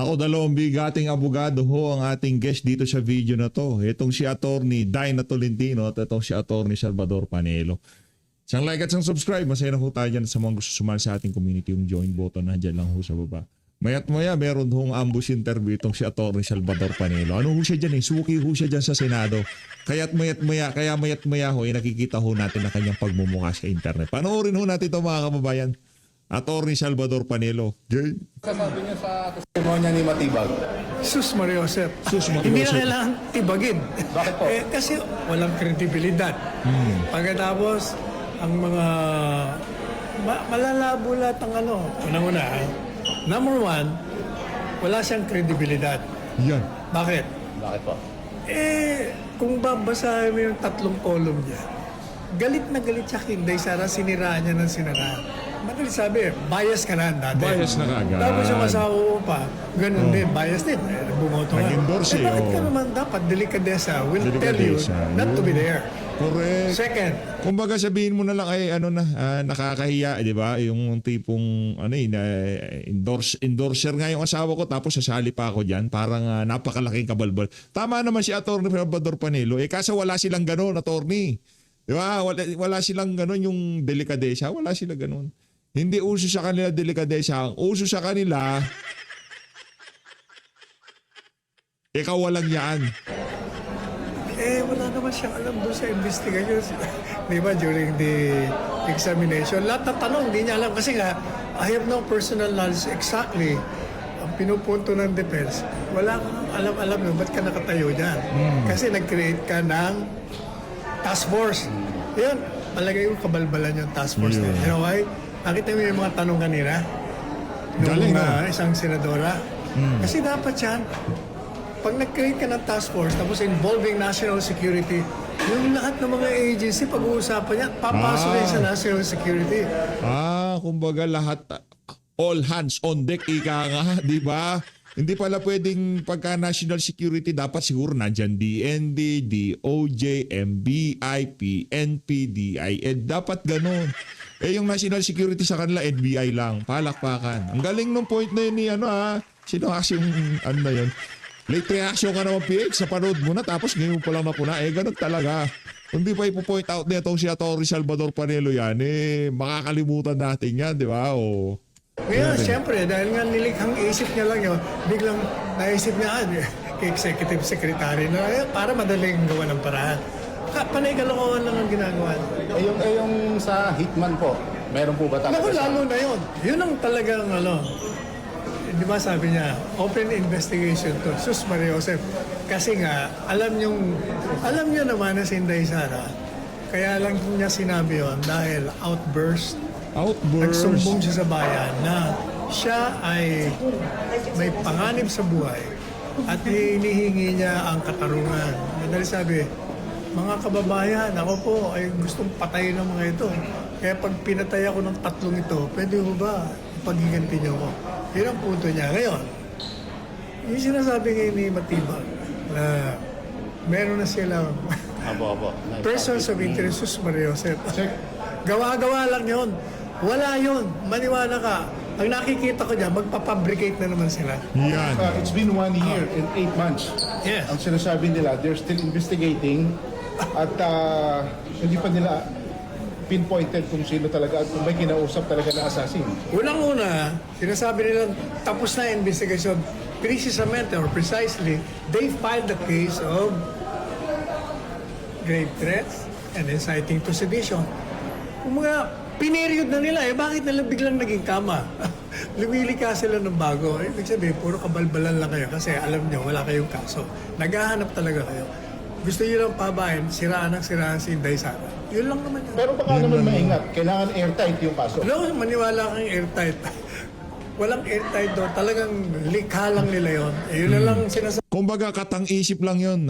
Nako, dalawang bigating abogado ho ang ating guest dito sa video na to. Itong si Attorney Dina Tolentino at itong si Attorney Salvador Panelo. Isang like at isang subscribe. Masaya na ho tayo dyan sa mga gusto sumali sa ating community. Yung join button na dyan lang ho sa baba. Maya't maya meron hong ambush interview itong si Attorney Salvador Panelo. Ano ho siya dyan eh? Suki ho siya dyan sa Senado. Kaya mayat maya ho, nakikita ho natin na kanyang pagmumukha sa internet. Panoorin ho natin ito mga kababayan. Attorney Salvador Panelo. Jay. Sasabi niyo sa testimonya ni Matibag. Sus Maria Josep. Sus Maria Hindi na Josep. kailangan tibagin. Bakit po? Kasi walang kredibilidad. Pagkatapos, ang mga malalabo lahat ang ano. Unang-una, number one, wala siyang kredibilidad. Yan. Bakit? Bakit po? Kung babasahin mo yung tatlong column niya, galit na galit siya kay Inday Sara, siniraan niya ng siniraan. Madalit sabi, bias ka na dati. Bias na kagad. Tapos yung asawa mo pa, ganun din, bias din. Bumoto ka. Nag-endorse eh, bakit ka oh. naman dapat, delikadesa will tell Delikadesa, you not to be there. Correct. Second, Kumbaga sabihin mo na lang ay ano na nakakahiya, 'di ba? Yung tipong ano endorser nga yung asawa ko tapos sasali pa ako diyan, parang napakalaking kabalbal. Tama naman si Attorney Salvador Panelo. Kaso wala silang ganoon, attorney. 'Di ba? Wala silang ganoon yung delikadesa, wala sila ganoon. Hindi uso sa kanila delikadesa, ang uso sa kanila ikaw walang yan. wala naman siyang alam doon sa investigation. Di ba, during the examination, lahat ng tanong, hindi niya alam. Kasi nga, I have no personal knowledge exactly ang pinupunto ng defense. Wala kang alam yun, ba't ka nakatayo dyan? Kasi nag-create ka ng task force. Yun, palagay yung kabalbalan yung task force. Yeah. You know why? Nakita mo yung mga tanong kanina? Galing, Nung isang senadora. Kasi dapat yan, pag nag-create ka ng task force, tapos involving national security, yung lahat ng mga agency, pag-uusapan yan, papasok yan sa national security. Kumbaga lahat, all hands on deck, ika nga, di ba? Hindi pala pwedeng pagka national security, dapat siguro nandyan DND, DOJ, MBI, PNP, DIN, dapat ganun. Yung national security sa kanila, NBI lang, palakpakan. Ang galing nung point na yun ni sino kasi yung ano na yun? Late reaction ka naman, PH, sa panood mo na, tapos ngayon pa lang napuna. Ganun talaga. Hindi pa ipo-point out nito si Atty. Salvador Panelo yan, makakalimutan natin yan, di ba? Ngayon, siyempre, dahil nga nilikhang isip niya lang yun, biglang naisip niya, kay executive secretary na, para madaling gawa ng paraan. Panay kalokohan lang ang ginagawa. Yung sa Hitman po, meron po ba talaga Naku, lalo na yun. Yun ang talagang di ba sabi niya, open investigation to. Sus Maria Josep. Kasi nga, alam niyo naman na si Inday Sara, kaya lang niya sinabi yon dahil outburst. Nagsumbong siya sa bayan na siya ay may panganib sa buhay at hinihingi niya ang katarungan. Dahil sabi, mga kababayan, ako po ay gustong patayin ng mga ito. Kaya pag pinatay ako ng tatlong ito, pwede mo ba paghiganti niyo ko? Yun ang punto niya. Ngayon, yung sinasabi ngayon ni Matibag na meron na silang persons of interest, Sus Maria Josep. Gawa-gawa lang yun. Wala yun. Maniwala ka. Ang nakikita ko dyan, magpapabricate na naman sila. Yan. It's been 1 year and 8 months. Yes. Ang sinasabi nila, they're still investigating at hindi pa nila pinpointed kung sino talaga at kung may kinausap talaga na assassin. Unang-una, sinasabi nila tapos na investigation. Precisamente or precisely, they filed the case of grave threats and inciting to sedition. Kung mga pineriod na nila, bakit nila biglang naging kama? Lumilika sila ng bago. Ibig sabihin, puro kabalbalan lang kayo kasi alam nyo, wala kayong kaso. Naghahanap talaga kayo. Gusto nyo lang pabayan, siraan si Inday Sara. Yun lang naman yun. Pero baka naman maingat, kailangan airtight yung kaso. No, maniwala kang airtight. Walang airtight doon. Talagang likha lang nila yun. Yun na lang sinasabi. Kumbaga katang-isip lang yun.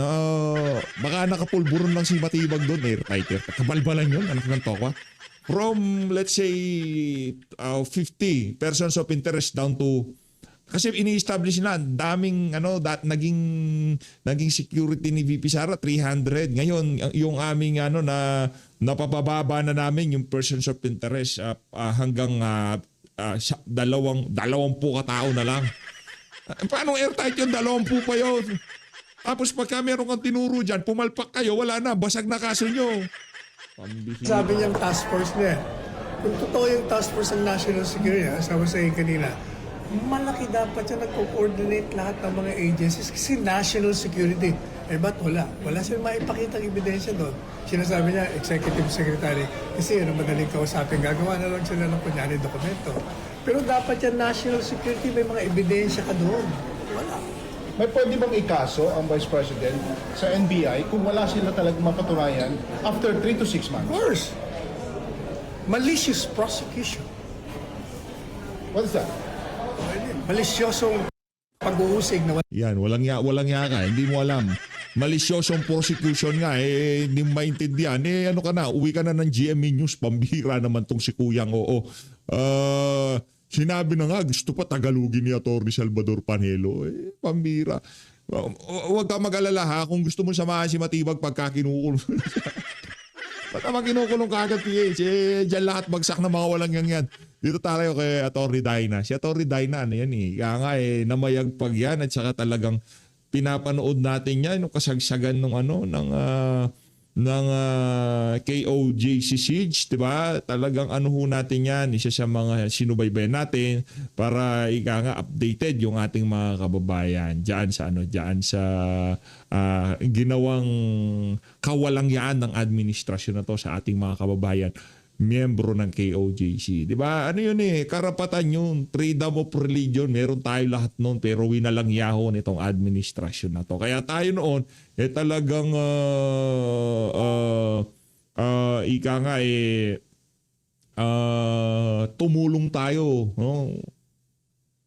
Baka nakapulburon lang si Matibag doon. Airtight. Kabalbalan yun. Anak ng tokwa. From, let's say, 50 persons of interest down to... Kasi ini-establish na, daming, naging security ni VP Sara, 300. Ngayon, yung aming, napapababa na namin yung persons of interest hanggang 20 katao na lang. Paano airtight yun? 20 pa yun. Tapos pagka meron kang tinuro dyan, pumalpak kayo, wala na, basag na kaso nyo. Pambihira. Sabi niyang task force niya, kung totoo yung task force ng national security, sabi sa iyo kanina, malaki dapat siya nagko-coordinate lahat ng mga agencies kasi national security. Eh ba't wala? Wala silang maipakitang ebidensya doon. Sinasabi niya, executive secretary, kasi yun ang madaling kausapin, gagawa na lang sila ng kunyari dokumento. Pero dapat yan national security, may mga ebidensya ka doon. Wala. May pwede bang ikaso ang Vice President sa NBI kung wala sila talagang mapatunayan after 3 to 6 Of months? course. Malicious prosecution. What is that? Malisyosong pag-uusig na Yan, walang ya ka, hindi mo alam. Malisyosong prosecution nga, hindi mo maintindihan. Ano ka na, uwi ka na ng GMA News, pambihira naman tong si Kuyang, oo. Sinabi na nga, gusto pa tagalugin ni Atty. Salvador Panelo. Pambihira. Huwag ka mag-alala ha, kung gusto mo samahan si Matibag pagka kinukulong. Ba't naman kinukulong ka agad, PH? Diyan lahat bagsak na mga walang yan. Dito tayo kay Atty. Dina. Si Atty. Dina, ano yan kaya nga namayagpag yan at saka talagang pinapanood natin yan, yung kasagsagan ng KOJC Siege, di ba? Talagang ano ho natin yan, isa sa mga sinubaybayan natin para nga updated yung ating mga kababayan diyan sa ginawang kawalangyaan ng administrasyon na to sa ating mga kababayan miyembro ng KOJC. Di ba? Ano yun karapatan yun. Freedom of religion. Meron tayo lahat noon pero winalang yaho nitong administrasyon na to. Kaya tayo noon, talagang tumulong tayo. No?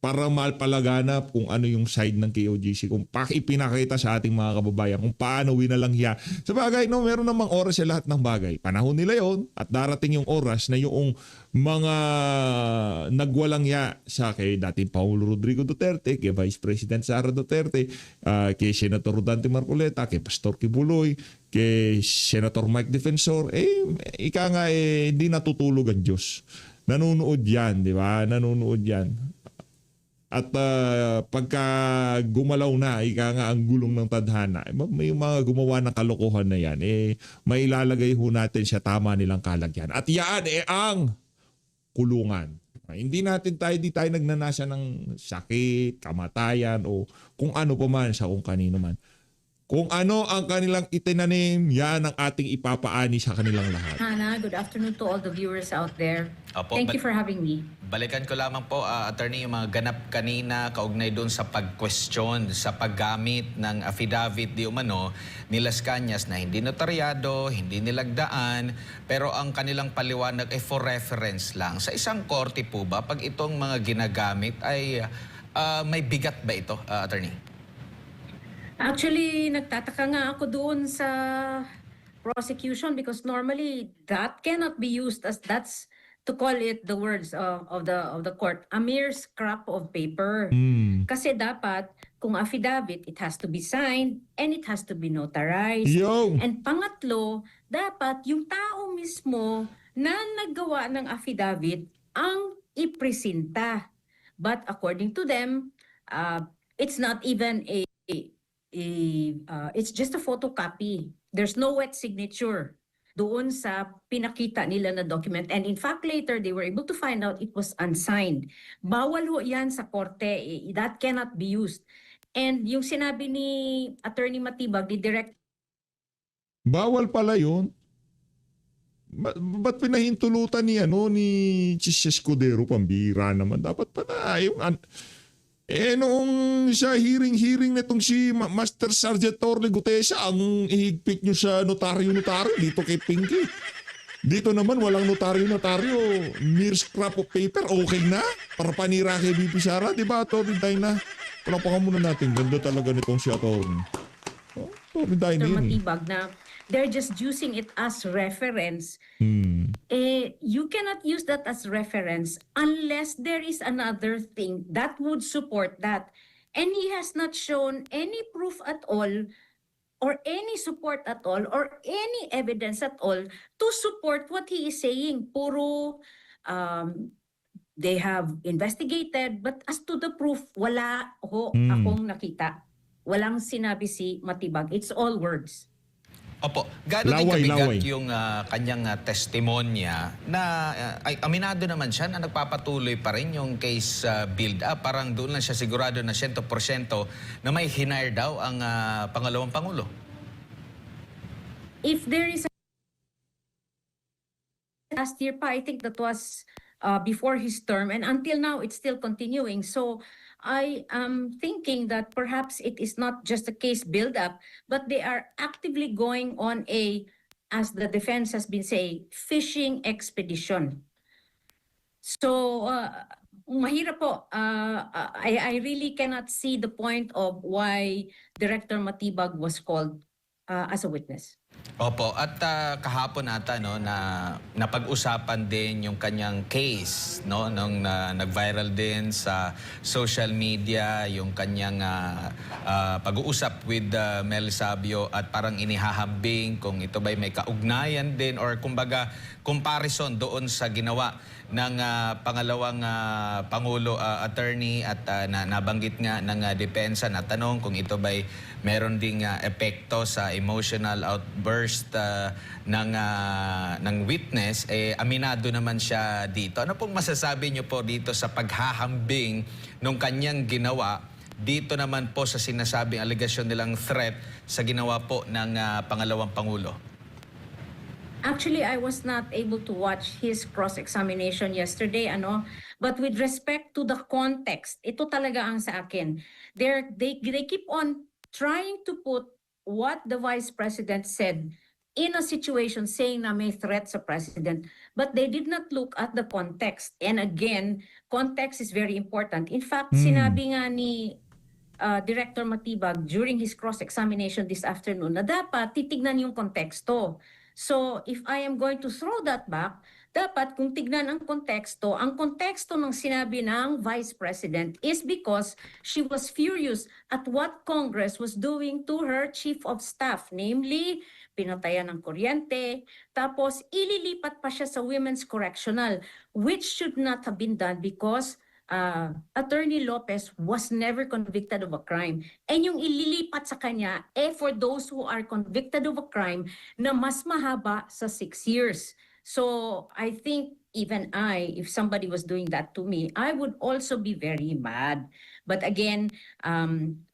Para malpalaganap kung ano yung side ng KOJC, kung ipinakita sa ating mga kababayan, kung paano winalang hiya. Sa bagay, meron namang oras sa lahat ng bagay. Panahon nila yon at darating yung oras na yung mga nagwalang hiya sa kay dating Pangulo Rodrigo Duterte, kay Vice President Sara Duterte, kay Senator Dante Marcoleta, kay Pastor Kibuloy, kay Senator Mike Defensor, hindi natutulog ang Diyos. Nanonood yan, di ba? Nanonood yan. At pagka gumalaw na, ang gulong ng tadhana, may mga gumawa ng kalokohan na yan, may ilalagay ho natin sa tama nilang kalagyan. At yan ang kulungan. Hindi tayo nagnanasa ng sakit, kamatayan, o kung ano pa man sa kung kanino man. Kung ano ang kanilang itinanim, yan ang ating ipapaani sa kanilang lahat. Hannah, good afternoon to all the viewers out there. Opo, Thank you for having me. Balikan ko lamang po, attorney, yung mga ganap kanina kaugnay doon sa pag-question, sa paggamit ng affidavit di umano ni Las Cañas na hindi notaryado, hindi nilagdaan, pero ang kanilang paliwanag ay for reference lang. Sa isang korte po ba, pag itong mga ginagamit ay may bigat ba ito, attorney? Actually, nagtataka nga ako doon sa prosecution because normally that cannot be used as that's to call it the words of the court, a mere scrap of paper. Kasi dapat kung affidavit, it has to be signed and it has to be notarized. Yo! And pangatlo, dapat yung tao mismo na naggawa ng affidavit ang ipresenta. But according to them, it's not even it's just a photocopy. There's no wet signature doon sa pinakita nila na document. And in fact, later, they were able to find out it was unsigned. Bawal ho yan sa korte. That cannot be used. And yung sinabi ni Attorney Matibag, ni Direct... Bawal pala yun. Ba't pinahintulutan ni Chis Escudero, pambira naman. Dapat pala yung... noong sa hearing nitong si Master Sergeant Torle Gutesa, ang ihigpit nyo sa notaryo dito kay Pinky. Dito naman walang notaryo, mere scrap of paper, okay na. Para panira kay BP Sara, di ba, Atty. Dina? Palapakan muna natin, ganda talaga nitong si Atty. Atty. Dina yun. Matibag na they're just using it as reference. You cannot use that as reference unless there is another thing that would support that. And he has not shown any proof at all or any support at all or any evidence at all to support what he is saying. Puro they have investigated, but as to the proof, wala ho Hmm. akong nakita. Walang sinabi si Matibag. It's all words. Opo, gaano din Laway, kabigat laway. yung kanyang testimonya na ay aminado naman siya na nagpapatuloy pa rin yung case build-up. Parang doon lang siya sigurado na 100% na may hinire daw ang pangalawang Pangulo. If there is last year pa, I think that was before his term, and until now it's still continuing. So I am thinking that perhaps it is not just a case build-up, but they are actively going on a, as the defense has been saying, fishing expedition. So mahirap po. I really cannot see the point of why Director Matibag was called as a witness. Opo, at kahapon ata no na napag-usapan din yung kanyang case no nung nag-viral din sa social media yung kanyang pag-uusap with Mel Sabio at parang inihahambing kung ito ba'y may kaugnayan din or kumbaga comparison doon sa ginawa ng pangalawang Pangulo attorney at nabanggit nga ng depensa na tanong kung ito ba'y meron ding epekto sa emotional outburst ng witness, aminado naman siya dito. Ano pong masasabi niyo po dito sa paghahambing nung kanyang ginawa dito naman po sa sinasabing alegasyon nilang threat sa ginawa po ng pangalawang Pangulo? Actually, I was not able to watch his cross-examination yesterday, but with respect to the context, ito talaga ang sa akin. They keep on trying to put what the Vice President said in a situation saying na may threat sa President, but they did not look at the context. And again, context is very important. In fact, sinabi nga ni Director Matibag during his cross-examination this afternoon na dapat titignan yung konteksto. So if I am going to throw that back, dapat kung tignan ang konteksto ng sinabi ng Vice President is because she was furious at what Congress was doing to her Chief of Staff, namely pinatayan ng kuryente, tapos ililipat pa siya sa Women's Correctional, which should not have been done because Attorney Lopez was never convicted of a crime. And yung ililipat sa kanya, for those who are convicted of a crime na mas mahaba sa 6 years. So I think even if somebody was doing that to me, I would also be very mad. But again,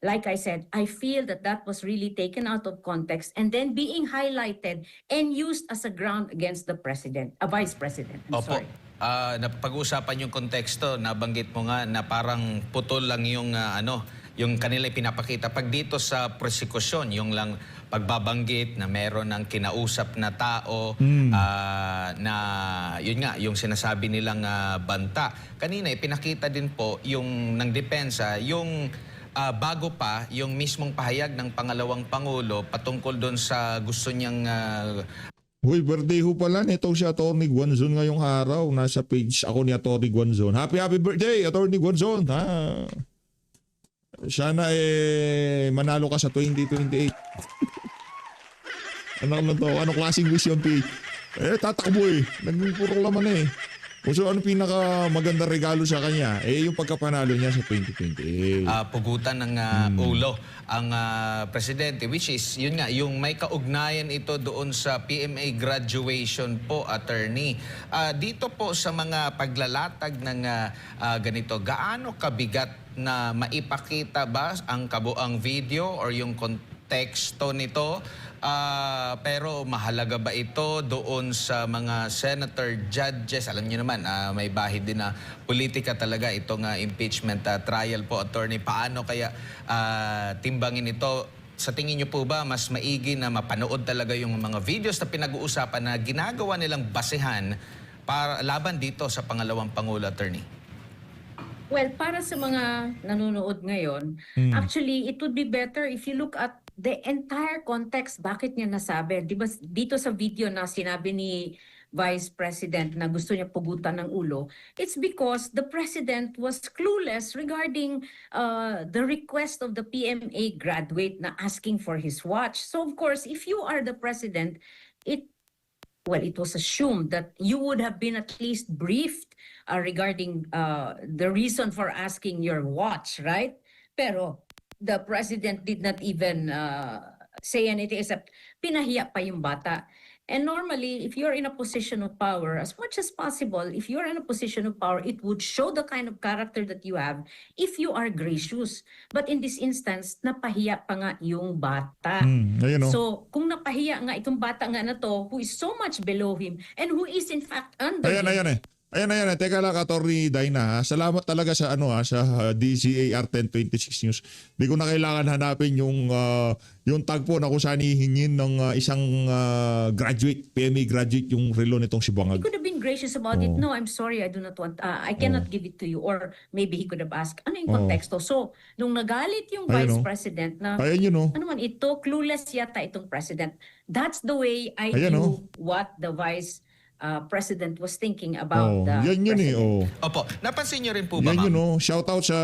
like I said, I feel that was really taken out of context and then being highlighted and used as a ground against the president, a vice president. I'm Opo. sorry. Napag-usapan yung konteksto, nabanggit mo nga na parang putol lang yung yung kanila pinapakita. Pag dito sa prosekusyon, yung lang pagbabanggit na meron ng kinausap na tao na yun nga, yung sinasabi nilang banta. Kanina ipinakita din po yung ng depensa, yung bago pa yung mismong pahayag ng pangalawang Pangulo patungkol doon sa gusto niyang Uy, birthday ho pala nitong si Atty. Guanzon ngayong araw. Nasa page ako ni Atty. Guanzon. Happy birthday, Atty. Guanzon. Sana manalo ka sa 2028. Anong klaseng wish yung P? Tatakbo nagpupuro laman So ano pinaka maganda regalo sa kanya? Yung pagkapanalo niya sa 2028. pugutan ng ulo ang presidente, which is yun nga yung may kaugnayan ito doon sa PMA graduation po, attorney. Dito po sa mga paglalatag ng ganito, gaano kabigat na maipakita ba ang kabuang video or yung konteksto nito? Pero mahalaga ba ito doon sa mga senator, judges? Alam niyo naman, may bahid din na politika talaga itong impeachment trial po, attorney. Paano kaya timbangin ito? Sa tingin niyo po ba mas maigi na mapanood talaga yung mga videos na pinag-uusapan na ginagawa nilang basehan para laban dito sa pangalawang Pangulo, attorney? Well, para sa mga nanonood ngayon, actually, it would be better if you look at the entire context. Bakit niya nasabi? Di ba dito sa video na sinabi ni Vice President na gusto niya pugutan ng ulo, it's because the President was clueless regarding the request of the PMA graduate na asking for his watch. So of course, if you are the President, it well, it was assumed that you would have been at least briefed regarding the reason for asking your watch, right? Pero the president did not even say anything except pinahiya pa yung bata. And normally, if you're in a position of power, as much as possible, if you're in a position of power, it would show the kind of character that you have if you are gracious. But in this instance, napahiya pa nga yung bata. Ayun o. So, kung napahiya nga itong bata nga na to, who is so much below him, and who is in fact under him, Ayan eh. Ayan. Teka lang, Attorney Dina. Ha? Salamat talaga sa sa DZAR 1026 News. Di ko na kailangan hanapin yung tag po na kung saan hihingin ng isang graduate, PMA graduate yung relo nitong si he Bangag. could have been gracious about it. No, I'm sorry, I do not want, I cannot give it to you. Or maybe he could have asked, ano yung konteksto? So, nung nagalit yung Ayun, Vice oh. President na, Ayan yun o. ano man ito, clueless yata itong President. That's the way I Ayan, knew what the Vice President was thinking about the Yan yun eh. President. Opo, napansin niyo rin po ba, Yan yun ma'am? o. Shoutout sa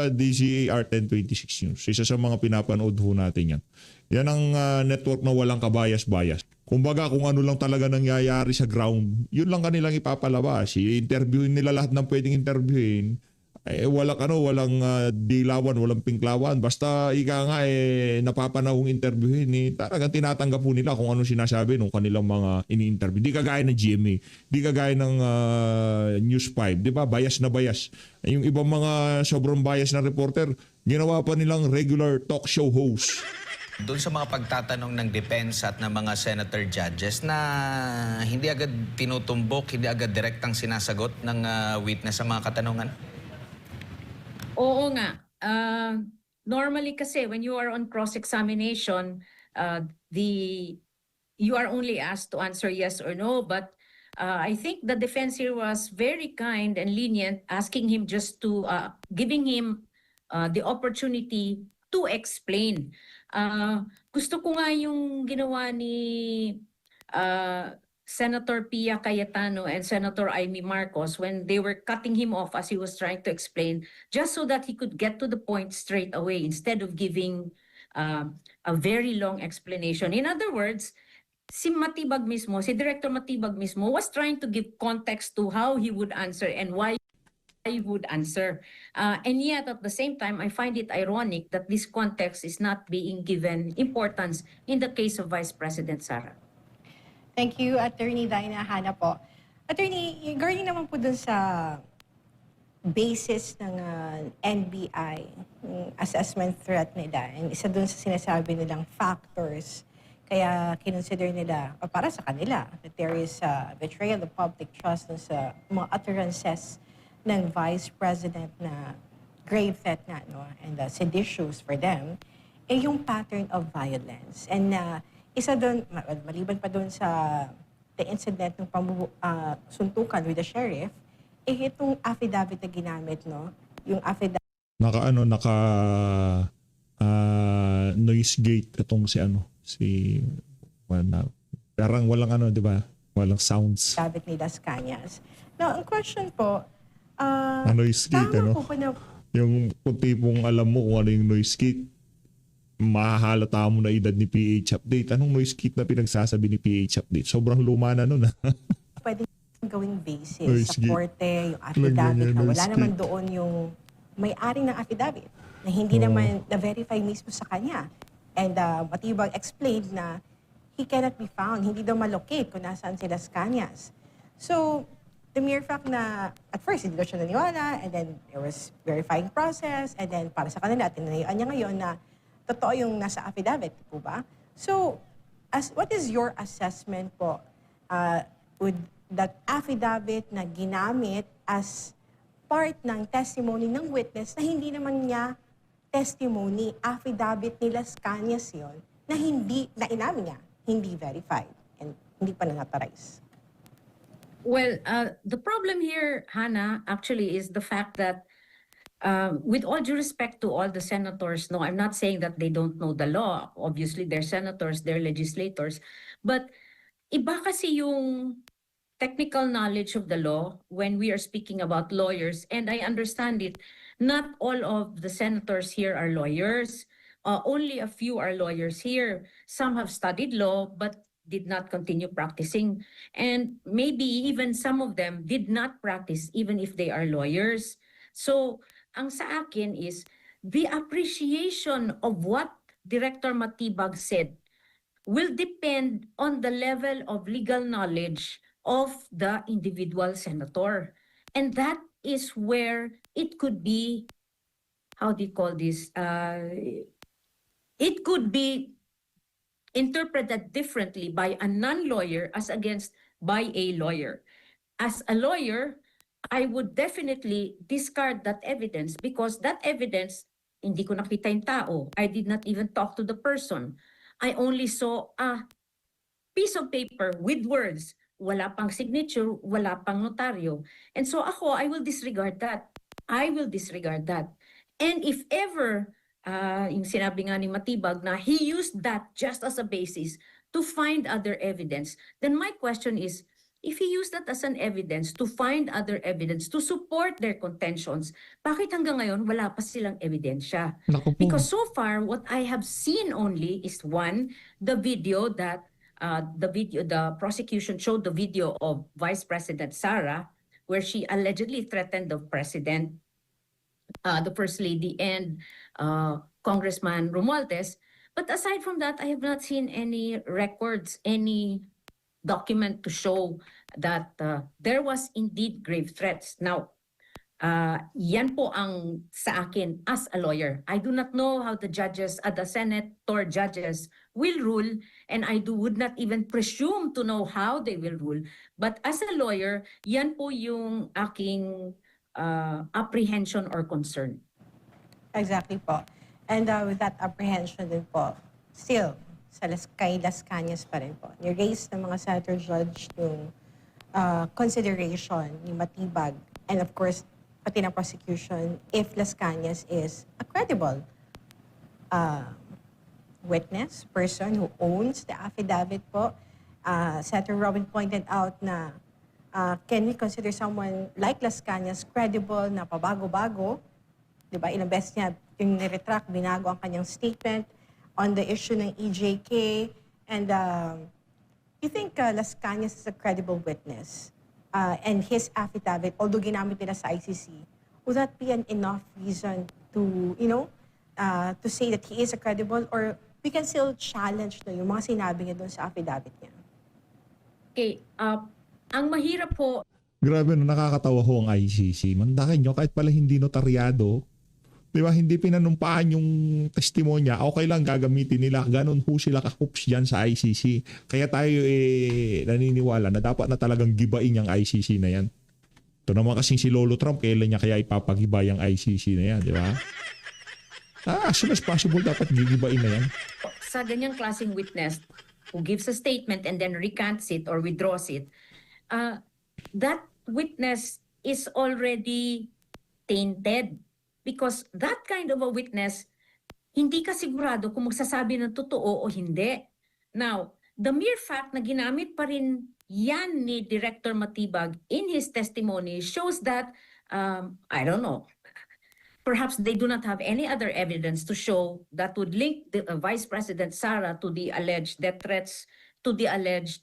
DZAR 1026 News. Isa sa mga pinapanood ho natin yan. Yan ang network na walang kabayas-bayas. Kumbaga kung ano lang talaga nangyayari sa ground, yun lang kanilang ipapalabas. I-interviewin nila lahat ng pwedeng interviewin. Walang dilawan, walang pinklawan. Basta ika nga napapanahong interviewin talagang tinatanggap po nila kung ano sinasabi ng kanilang mga ini-interview. Di kagaya ng GMA, di kagaya ng News 5, di ba? Bias na bias. Yung ibang mga sobrang bias na reporter, ginawa pa nilang regular talk show host. Doon sa mga pagtatanong ng depensa at ng mga senator judges na hindi agad tinutumbok, hindi agad direktang sinasagot ng witness sa mga katanungan? Oo nga. Normally kasi when you are on cross-examination, you are only asked to answer yes or no, but I think the defense here was very kind and lenient, asking him just to, giving him the opportunity to explain. Gusto ko nga yung ginawa ni Senator Pia Cayetano and Senator Amy Marcos when they were cutting him off as he was trying to explain, just so that he could get to the point straight away instead of giving a very long explanation. In other words, si Matibag mismo, si Director Matibag mismo was trying to give context to how he would answer and why he would answer. And yet at the same time, I find it ironic that this context is not being given importance in the case of Vice President Sara. Thank you, Attorney Dina Hana po. Attorney, regarding naman po dun sa basis ng NBI, yung assessment threat nila, and isa dun sa sinasabi nilang factors, kaya kinonsider nila, o para sa kanila, that there is betrayal of public trust dun sa mga utterances ng Vice President na grave threat nga, no? And seditious for them, yung pattern of violence. And isa doon, maliban pa doon sa the incident ng suntukan with the sheriff, itong affidavit na ginamit, no? Yung affidavit Naka noise gate itong parang walang di ba? Walang sounds. ni Las Cañas. Now, ang question po, Noise gate, tama po ba na Yung kung tipong alam mo kung ano yung noise gate, mahahalata mo na edad ni PH Update. Anong noise gate na pinagsasabi ni PH Update? Sobrang luma na nun. pwede gawing basis Noise sa gate. korte, yung affidavit Ganyan, na wala noise naman gate. doon yung may-ari ng affidavit na hindi naman na-verify mismo sa kanya. And Matibag explained na he cannot be found. Hindi daw malocate kung nasaan si Las Cañas. So, the mere fact na at first hindi daw siya naniwala and then there was verifying process and then para sa kanila, tinanayaan niya ngayon na totoo yung nasa affidavit po ba? So, what is your assessment po with that affidavit na ginamit as part ng testimony ng witness na hindi naman niya testimony, affidavit ni Las Cañas yun, na inamin niya, hindi verified and hindi pa na-notarize? Well, the problem here, Hannah, actually is the fact that with all due respect to all the senators, no, I'm not saying that they don't know the law. Obviously, they're senators, they're legislators. But iba kasi yung technical knowledge of the law when we are speaking about lawyers. And I understand it. Not all of the senators here are lawyers. Only a few are lawyers here. Some have studied law, but did not continue practicing. And maybe even some of them did not practice even if they are lawyers. So ang sa akin is the appreciation of what Director Matibag said will depend on the level of legal knowledge of the individual senator. And that is where it could be, how do you call this? It could be interpreted differently by a non-lawyer as against by a lawyer. As a lawyer, I would definitely discard that evidence because that evidence, hindi ko nakita yung tao. I did not even talk to the person. I only saw a piece of paper with words. Wala pang signature, wala pang notaryo. And so ako, I will disregard that. I will disregard that. And if ever, yung sinabi nga ni Matibag na he used that just as a basis to find other evidence, then my question is, if he used that as an evidence to find other evidence to support their contentions, bakit hanggang ngayon wala pa silang ebidensya? Naku po. Because so far, what I have seen only is one, the video that the prosecution showed the video of Vice President Sara, where she allegedly threatened the president, the First Lady, and Congressman Romualdez. But aside from that, I have not seen any records, any document to show that there was indeed grave threats. Now, yan po ang sa akin as a lawyer. I do not know how the judges, the Senate or judges will rule, and would not even presume to know how they will rule. But as a lawyer, yan po yung aking apprehension or concern. Exactly po. And with that apprehension din po, still, kay Las Cañas pa rin po. Ni-raise ng mga senator judge yung consideration ni Matibag and of course, pati na prosecution if Las Cañas is a credible witness, person who owns the affidavit po. Senator Robin pointed out na can we consider someone like Las Cañas credible na pabago-bago? Diba? Ilang beses niya yung niretract, binago ang kanyang statement on the issue ng EJK. And you think Las Cañas is a credible witness? And his affidavit, although ginamit nila sa ICC, would that be an enough reason to, to say that he is a credible, or we can still challenge yung mga sinabi niya doon sa affidavit niya? Okay, ang mahirap po, Grabe na nakakatawa ho ang ICC. Mandakin nyo, kahit pala hindi notaryado, di ba, hindi pinanumpaan yung testimonya, okay lang gagamitin nila. Ganon ho sila kakups dyan sa ICC. Kaya tayo naniniwala na dapat na talagang gibain yung ICC na yan. Ito naman kasing si Lolo Trump, kailan niya kaya ipapagiba yung ICC na yan, di ba? As soon as possible, dapat gigibain na yan. sa ganyang klaseng witness who gives a statement and then recants it or withdraws it, that witness is already tainted because that kind of a witness, hindi ka sigurado kung magsasabi ng totoo o hindi. Now, the mere fact na ginamit pa rin yan ni Director Matibag in his testimony shows that, I don't know, perhaps they do not have any other evidence to show that would link the Vice President Sara to the alleged death threats, to the alleged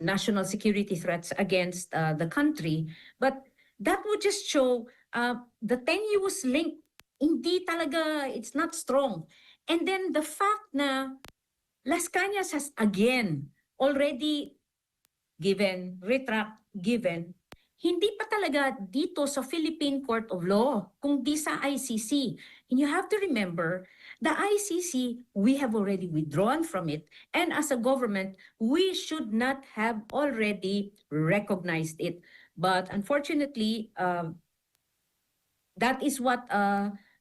national security threats against the country. But that would just show the tenuous link. Hindi talaga, it's not strong. And then the fact na Las Cañas has again already given, hindi pa talaga dito sa Philippine Court of Law, kundi sa ICC. And you have to remember, the ICC, we have already withdrawn from it. And as a government, we should not have already recognized it. But unfortunately, that is what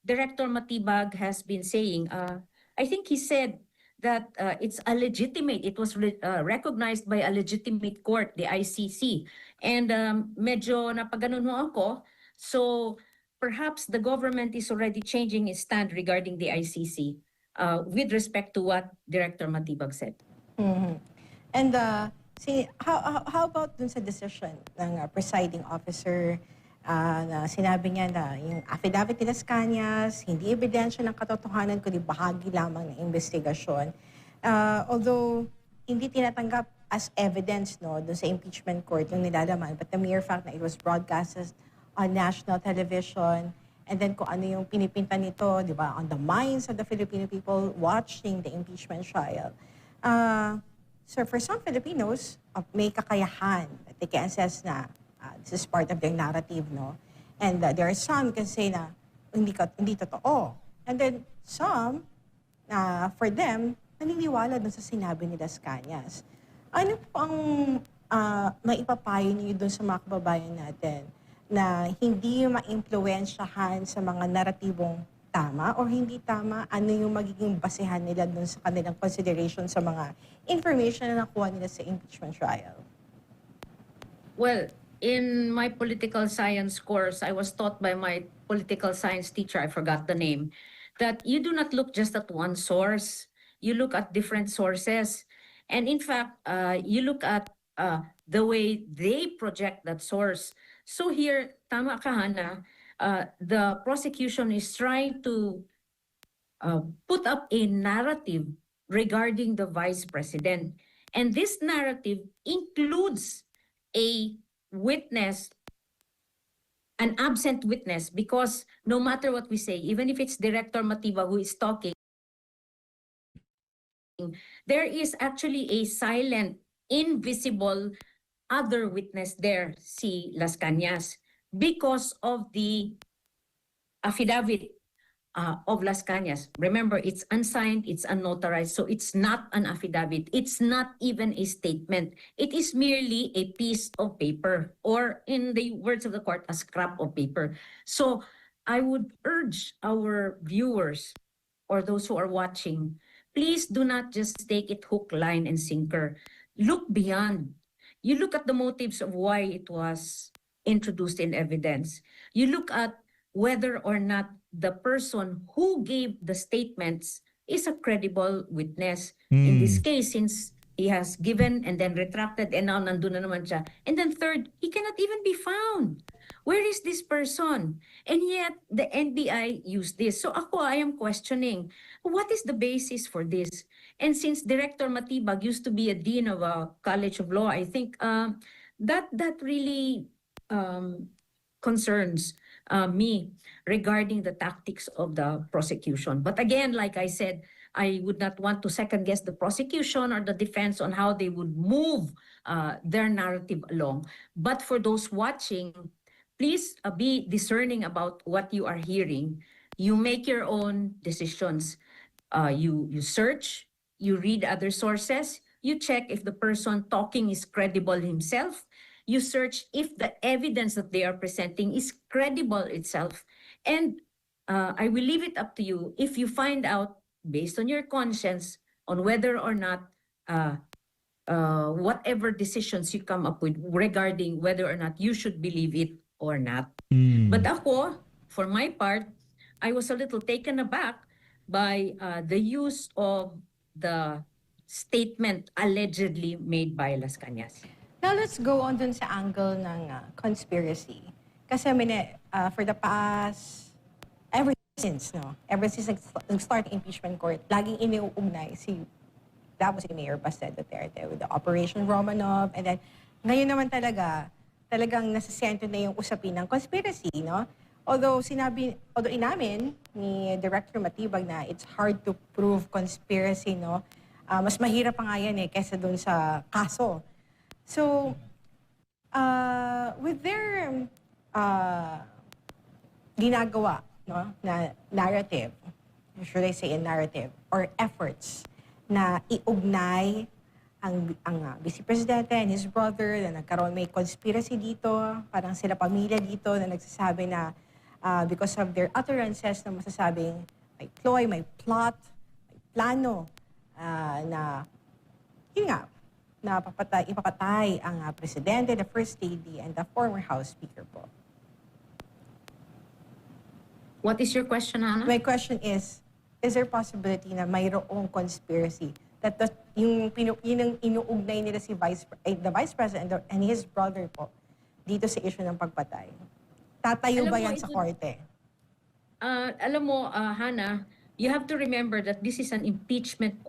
Director Matibag has been saying. I think he said that it's a legitimate, it was recognized by a legitimate court, the ICC. And medyo napaganon mo ako. So perhaps the government is already changing its stand regarding the ICC with respect to what Director Matibag said. Mm-hmm. And how about dun sa decision ng presiding officer na sinabi niya na yung affidavit ni Las Cañas, hindi ebidensya ng katotohanan kundi bahagi lamang ng investigasyon. Although hindi tinatanggap as evidence no doon sa impeachment court yung nilalaman, but the mere fact na it was broadcasted on national television, and then kung ano yung pinipinta nito, di ba, on the minds of the Filipino people watching the impeachment trial. So for some Filipinos, may kakayahan that they can assess na this is part of their narrative, no? And there are some can say na hindi totoo. And then some, for them, naniniwala dun sa sinabi ni Las Cañas. Ano po ang maipapayo niyo dun sa mga kababayan natin na hindi ma-impluwensyahan sa mga naratibong tama or hindi tama? Ano yung magiging basehan nila dun sa kanilang consideration sa mga information na nakuha nila sa impeachment trial? Well, in my political science course, I was taught by my political science teacher, I forgot the name, that you do not look just at one source. You look at different sources. And in fact, you look at the way they project that source. So here, tama ka, Hannah, the prosecution is trying to put up a narrative regarding the vice president. And this narrative includes a witness, an absent witness, because no matter what we say, even if it's Director Matiba who is talking, there is actually a silent, invisible other witness there, si Las Cañas, because of the affidavit of Las Cañas. Remember, it's unsigned, it's unnotarized, so it's not an affidavit. It's not even a statement. It is merely a piece of paper, or in the words of the court, a scrap of paper. So I would urge our viewers or those who are watching, please do not just take it hook, line, and sinker. Look beyond. You look at the motives of why it was introduced in evidence. You look at whether or not the person who gave the statements is a credible witness. In this case, since he has given and then retracted and now nandun na naman siya. And then third, he cannot even be found. Where is this person? And yet, the NBI used this. So ako, I am questioning, what is the basis for this? And since Director Matibag used to be a dean of a College of Law, I think that really concerns me regarding the tactics of the prosecution. But again, like I said, I would not want to second guess the prosecution or the defense on how they would move their narrative along. But for those watching, please be discerning about what you are hearing. You make your own decisions. You search, you read other sources, you check if the person talking is credible himself. You search if the evidence that they are presenting is credible itself. And I will leave it up to you if you find out, based on your conscience, on whether or not whatever decisions you come up with regarding whether or not you should believe it or not. But ako, for my part, I was a little taken aback by the use of the statement allegedly made by Las Cañas. Now let's go on dun sa angle ng conspiracy. Kasi for the past, ever since nag-start impeachment court, laging iniuugnay that was si Mayor Baste Duterte with the Operation Romanov, and then ngayon naman talagang nasasento na yung usapin ng conspiracy, no? Although inamin ni Director Matibag na it's hard to prove conspiracy, no? Mas mahirap pa nga yan kaysa dun sa kaso. So, with their ginagawa, no, na narrative, should I say a narrative, or efforts na iugnay ang Vice Presidente and his brother na nagkaroon may conspiracy dito, parang sila pamilya dito na nagsasabi na because of their utterances na masasabing may ploy, may plot, may plano na yun nga, na ipapatay ang Presidente, the First Lady, and the former House Speaker po. What is your question, Hannah? My question is there possibility na mayroong conspiracy that yung inuugnay nila the Vice President and his brother po dito sa issue ng pagpatay? Tatayo ba yan sa korte? Alam mo, Hannah, you have to remember that this is an impeachment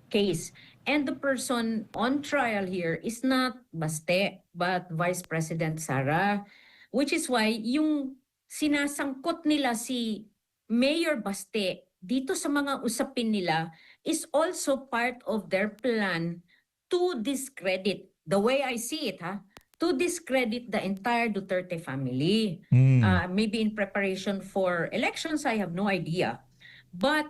case. And the person on trial here is not Baste, but Vice President Sara. Which is why yung sinasangkot nila si Mayor Baste dito sa mga usapin nila is also part of their plan to discredit, the way I see it, to discredit the entire Duterte family. Maybe in preparation for elections, I have no idea. But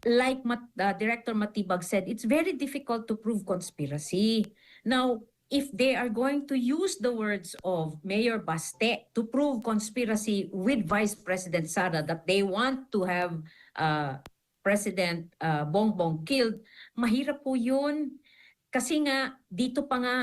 like Director Matibag said, it's very difficult to prove conspiracy. Now, if they are going to use the words of Mayor Baste to prove conspiracy with Vice President Sara that they want to have President Bongbong killed, mahirap po yun. Kasi nga, dito pa nga,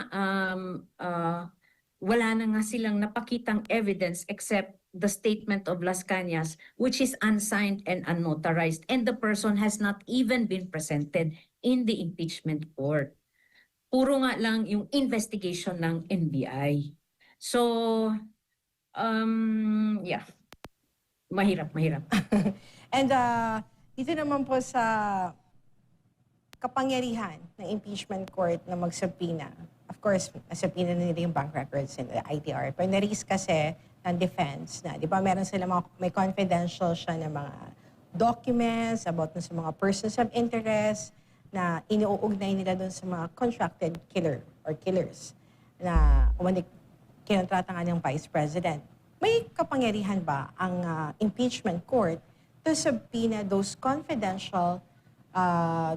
wala na nga silang napakitang evidence except the statement of Las Cañas, which is unsigned and unnotarized, and the person has not even been presented in the impeachment court. Puro nga lang yung investigation ng NBI. So, yeah, mahirap. And dito naman po sa kapangyarihan ng impeachment court na magsubpina. Of course, nasubpina na nila yung bank records and the ITR. Pero na-raise kasi ng defense na, di ba, meron sila may confidential siya na mga documents about sa mga persons of interest na iniuugnay nila doon sa mga contracted killer or killers na kinontrata nga ng Vice President. May kapangyarihan ba ang impeachment court to subpoena those confidential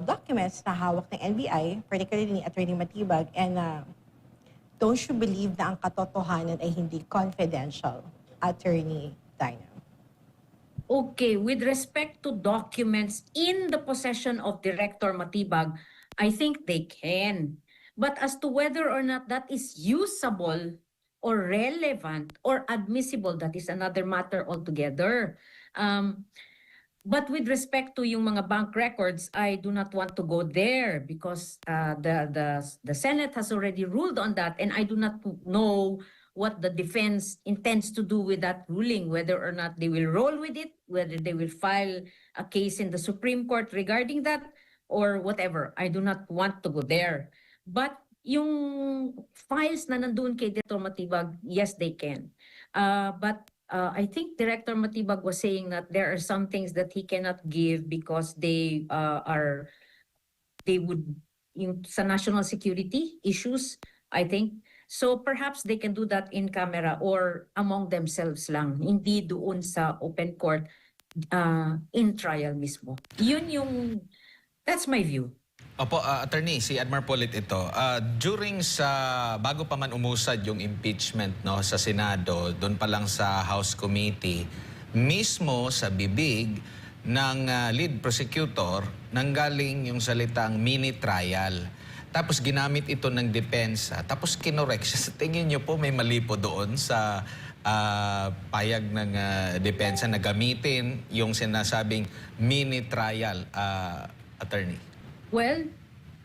documents na hawak ng NBI, particularly ni Attorney Matibag, and don't you believe na ang katotohanan ay hindi confidential, Attorney Dinah? Okay, with respect to documents in the possession of Director Matibag, I think they can. But as to whether or not that is usable or relevant or admissible, that is another matter altogether. But with respect to yung mga bank records, I do not want to go there because the Senate has already ruled on that, and I do not know what the defense intends to do with that ruling, whether or not they will roll with it, whether they will file a case in the Supreme Court regarding that, or whatever. I do not want to go there. But yung files na nandun kay Director Matibag, yes, they can. But I think Director Matibag was saying that there are some things that he cannot give because they would, yung sa national security issues, I think. So perhaps they can do that in camera or among themselves lang, hindi doon sa open court in trial mismo. That's my view. Opo, attorney, si Admar Polit ito. Bago pa man umusad yung impeachment sa Senado, doon pa lang sa House Committee, mismo sa bibig ng lead prosecutor, nanggaling yung salitang mini trial. Tapos ginamit ito ng depensa, tapos kinorek siya. Sa tingin niyo po may mali po doon sa payag ng depensa na gamitin yung sinasabing mini trial, attorney? Well,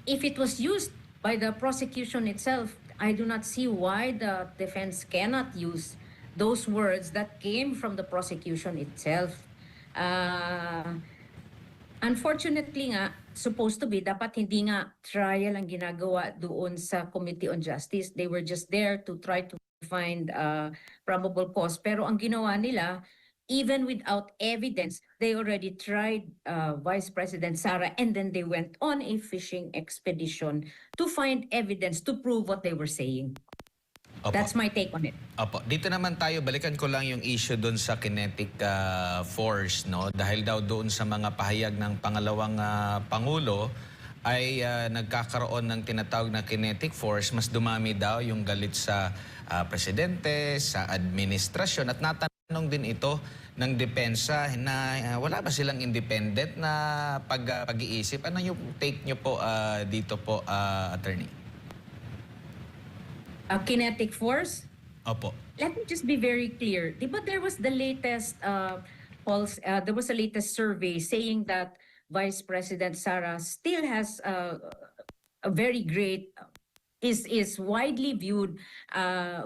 if it was used by the prosecution itself, I do not see why the defense cannot use those words that came from the prosecution itself. Unfortunately nga, supposed to be, dapat hindi nga trial ang ginagawa doon sa Committee on Justice. They were just there to try to find probable cause. Pero ang ginawa nila, even without evidence, they already tried Vice President Sara, and then they went on a fishing expedition to find evidence to prove what they were saying. Opo. That's my take on it. Opo. Dito naman tayo, balikan ko lang yung issue doon sa kinetic force, no? Dahil daw doon sa mga pahayag ng pangalawang Pangulo ay nagkakaroon ng tinatawag na kinetic force, mas dumami daw yung galit sa presidente, sa administrasyon, at natanong din ito ng depensa na wala ba silang independent na pag-iisip? Ano yung take nyo po dito po, attorney? Kinetic force? Opo. Let me just be very clear. Diba there was the latest there was a latest survey saying that Vice President Sara still has a very great is widely viewed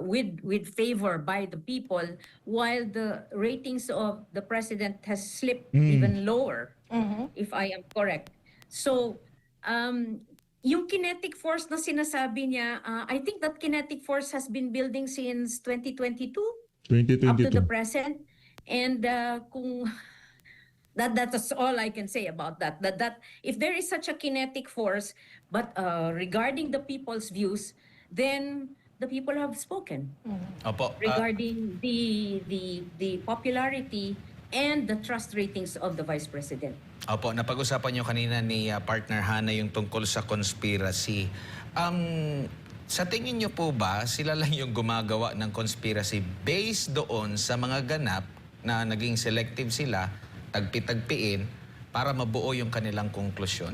with favor by the people, while the ratings of the president has slipped even lower, if I am correct. So yung kinetic force na sinasabi niya, I think that kinetic force has been building since 2022 up to the 2022. present. And kung that's all I can say about that. That if there is such a kinetic force, but regarding the people's views, then the people have spoken Opo. regarding the popularity and the trust ratings of the Vice President. Opo, napag-usapan nyo kanina ni partner Hana yung tungkol sa conspiracy. Sa tingin nyo po ba, sila lang yung gumagawa ng conspiracy based doon sa mga ganap na naging selective sila, tagpi-tagpiin, para mabuo yung kanilang konklusyon?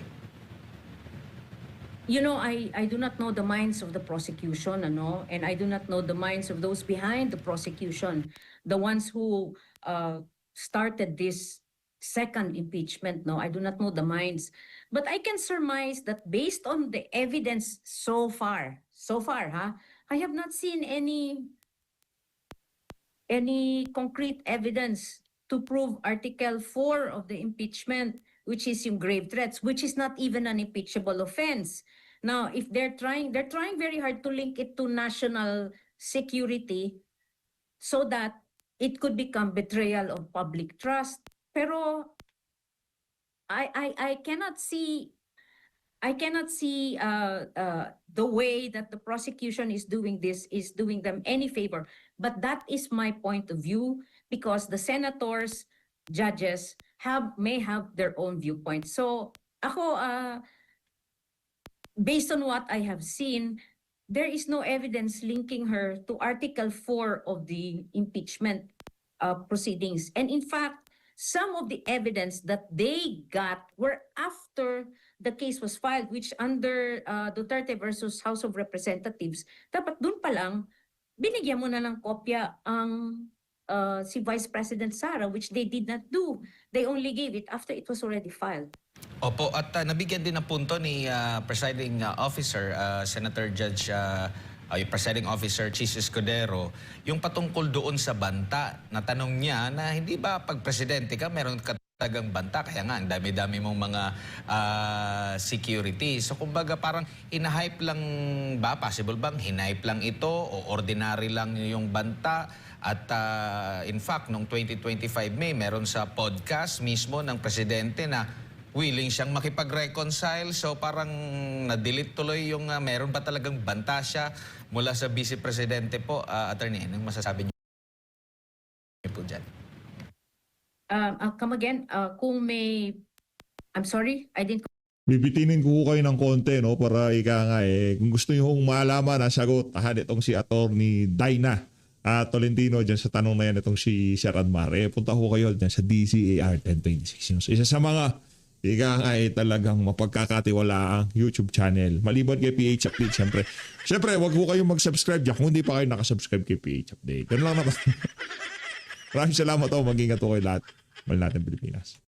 You know, I do not know the minds of the prosecution, and I do not know the minds of those behind the prosecution, the ones who started this second impeachment. No, I do not know the minds, but I can surmise that based on the evidence so far, I have not seen any concrete evidence to prove Article 4 of the impeachment, which is yung grave threats, which is not even an impeachable offense. Now, if they're trying very hard to link it to national security so that it could become betrayal of public trust. Pero I cannot see the way that the prosecution is doing this is doing them any favor. But that is my point of view, because the senators, judges may have their own viewpoint. So ako, based on what I have seen, there is no evidence linking her to Article 4 of the impeachment proceedings. And in fact, some of the evidence that they got were after the case was filed, which under Duterte versus House of Representatives, dapat dun pa lang, binigyan mo na ng kopya ang si Vice President Sara, which they did not do. They only gave it after it was already filed. Opo, at nabigyan din ng punto ni Presiding Officer, Senator Judge, yung Presiding Officer Chis Escudero, yung patungkol doon sa banta. Natanong niya na hindi ba pag presidente ka, meron ka talagang banta? Kaya nga, ang dami-dami mong mga security. So kumbaga parang inahype lang ba? Possible bang hinahype lang ito o ordinary lang yung banta? At in fact, noong 2025 May, meron sa podcast mismo ng presidente na willing siyang makipag-reconcile. So parang na-delete tuloy yung meron ba talagang banta siya mula sa Vice Presidente po. Attorney, anong masasabi niyo po dyan? Come again, kung may... I'm sorry, I didn't... Bibitinin ko kayo ng konti, no, para kung gusto niyo hong malaman ang sagot, itong si Attorney Dina Tolentino dyan sa tanong na yan, itong si Sir Admar, punta ko kayo dyan sa DZAR 1026. So, isa sa mga talagang mapagkakatiwalaang YouTube channel. Maliban kay PH Update, Siyempre, wag ko kayong mag-subscribe dyan kung hindi pa kayo nakasubscribe kay PH Update. Ganun lang naman. Maraming salamat. Mag-ingat po kayo lahat. Mahal natin Pilipinas.